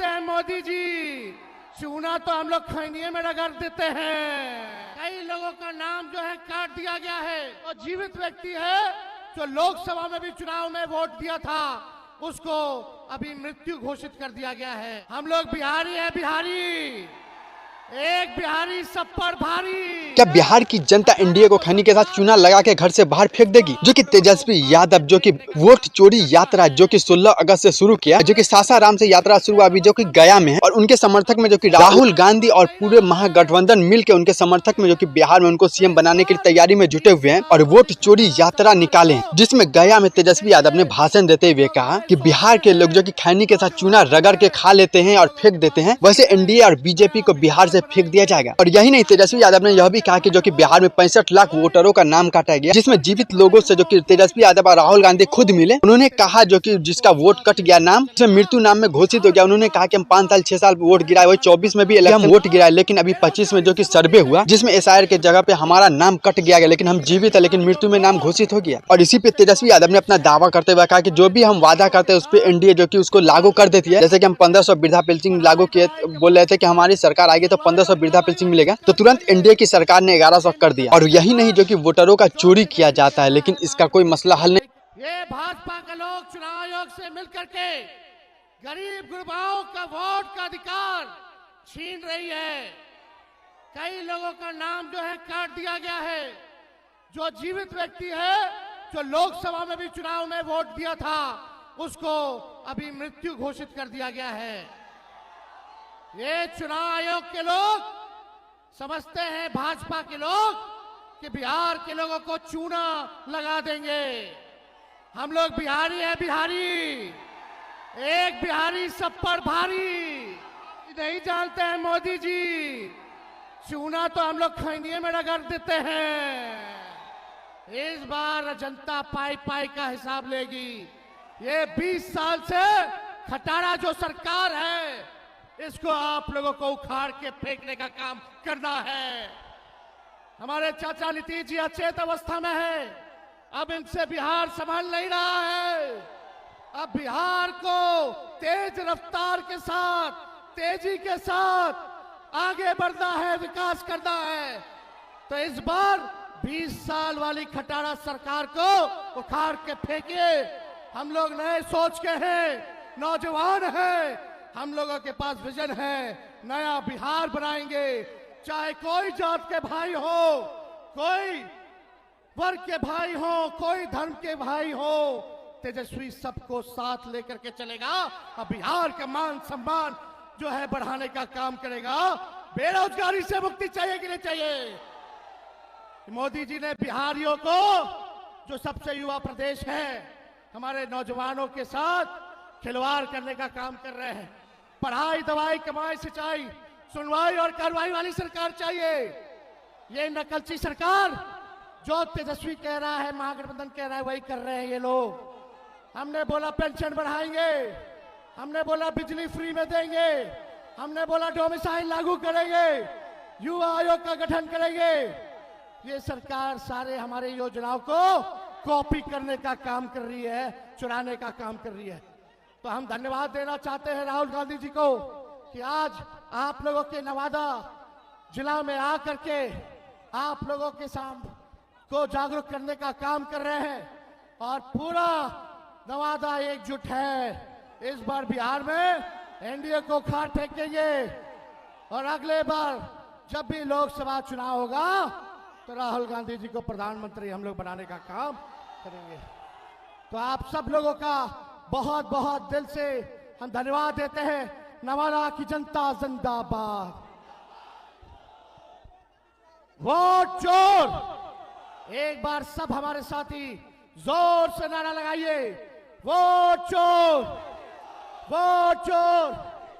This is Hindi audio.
जानते हैं मोदी जी, चूना तो हम लोग खैनिये में रगड़ देते हैं। कई लोगों का नाम जो है काट दिया गया है और जीवित व्यक्ति है जो लोकसभा में भी चुनाव में वोट दिया था, उसको अभी मृत्यु घोषित कर दिया गया है। हम लोग बिहारी है, बिहारी, एक बिहारी सब पर भारी। क्या बिहार की जनता एनडीए को खैनी के साथ चूना लगा के घर से बाहर फेंक देगी? जो कि तेजस्वी यादव जो कि वोट चोरी यात्रा जो कि 16 अगस्त से शुरू किया, जो कि सासाराम से यात्रा शुरू हुआ अभी जो कि गया में है, और उनके समर्थक में जो कि राहुल गांधी और पूरे महागठबंधन मिलकर उनके समर्थक में जो कि बिहार में उनको सीएम बनाने की तैयारी में जुटे हुए हैं और वोट चोरी यात्रा निकाले, जिसमें गया में तेजस्वी यादव ने भाषण देते हुए कहा कि बिहार के लोग जो कि खैनी के साथ चूना रगड़ के खा लेते हैं और फेंक देते हैं, वैसे एनडीए और बीजेपी को बिहार से फेंक दिया जाएगा। और यही नहीं, तेजस्वी यादव ने यह भी कहा कि जो कि बिहार में 65 लाख वोटरों का नाम काटा गया, जिसमें जीवित लोगों से जो कि तेजस्वी यादव और राहुल गांधी खुद मिले। उन्होंने कहा जो कि जिसका वोट कट गया नाम, जिसमें मृत्यु नाम में घोषित हो गया, उन्होंने कहा कि हम 5 साल 6 साल वोट गिराए, वही 24 में भी हम वोट गिराए, लेकिन अभी 25 में जो कि सर्वे हुआ जिसमें एसआईआर के जगह पे हमारा नाम कट गया, लेकिन हम जीवित है, लेकिन मृत्यु में नाम घोषित हो गया। और इसी पे तेजस्वी यादव ने अपना दावा करते हुए कहा कि जो भी हम वादा करते हैं उस पर एनडीए जो कि उसको लागू कर देती है। जैसे कि हम 1500 वृद्धा पेंशन लागू किए, बोल रहे थे कि हमारी सरकार आएगी तो 1500 वृद्धा पेंशन मिलेगा, तो तुरंत एनडीए की सरकार ने 1100 कर दिया। और यही नहीं, जो कि वोटरों का चोरी किया जाता है, लेकिन इसका कोई मसला हल नहीं। ये भाजपा के लोग चुनाव आयोग से मिलकर के गरीब गुरबाओं का वोट का अधिकार छीन रही है। कई लोगों का नाम जो है काट दिया गया है। जो जीवित व्यक्ति है जो लोकसभा में भी चुनाव में वोट दिया था, उसको अभी मृत्यु घोषित कर दिया गया है। ये चुनाव आयोग के लोग समझते हैं, भाजपा के लोग, कि बिहार के लोगों को चूना लगा देंगे। हम लोग बिहारी है, बिहारी, एक बिहारी सब पर भारी। नहीं जानते हैं मोदी जी, चूना तो हम लोग खैनिये में रगड़ देते हैं। इस बार जनता पाई पाई का हिसाब लेगी। ये 20 साल से खटारा जो सरकार है, इसको आप लोगों को उखाड़ के फेंकने का काम करना है। हमारे चाचा नीतीश जी अचेत अवस्था में है, अब इनसे बिहार संभाल नहीं रहा है। अब बिहार को तेज रफ्तार के साथ, तेजी के साथ आगे बढ़ना है, विकास करना है। तो इस बार 20 साल वाली खटारा सरकार को उखाड़ के फेंकिए। हम लोग नए सोच के हैं, नौजवान हैं, हम लोगों के पास विजन है, नया बिहार बनाएंगे। चाहे कोई जात के भाई हो, कोई वर्ग के भाई हो, कोई धर्म के भाई हो, तेजस्वी सबको साथ लेकर के चलेगा और बिहार का मान सम्मान जो है बढ़ाने का काम करेगा। बेरोजगारी से मुक्ति चाहिए कि नहीं चाहिए? मोदी जी ने बिहारियों को, जो सबसे युवा प्रदेश है, हमारे नौजवानों के साथ खिलवाड़ करने का काम कर रहे हैं। पढ़ाई, दवाई, कमाई, सिंचाई, सुनवाई और कार्रवाई वाली सरकार चाहिए। ये नकलची सरकार जो तेजस्वी कह रहा है, महागठबंधन कह रहा है, वही कर रहे हैं ये लोग। हमने बोला पेंशन बढ़ाएंगे, हमने बोला बिजली फ्री में देंगे, हमने बोला डोमिसाइल लागू करेंगे, युवा आयोग का गठन करेंगे। ये सरकार सारे हमारे योजनाओं को कॉपी करने का काम कर रही है, चुराने का काम कर रही है। तो हम धन्यवाद देना चाहते हैं राहुल गांधी जी को कि आज आप लोगों के नवादा जिला में आकर के आप लोगों के सामने को जागरूक करने का काम कर रहे हैं और पूरा नवादा एकजुट है। इस बार बिहार में एनडीए को उखाड़ फेंकेंगे और अगले बार जब भी लोकसभा चुनाव होगा तो राहुल गांधी जी को प्रधानमंत्री हम लोग बनाने का काम करेंगे। तो आप सब लोगों का बहुत बहुत दिल से हम धन्यवाद देते हैं। नवादा की जनता जिंदाबाद। वोट चोर, एक बार सब हमारे साथी जोर से नारा लगाइए, वोट चोर, वोट चोर।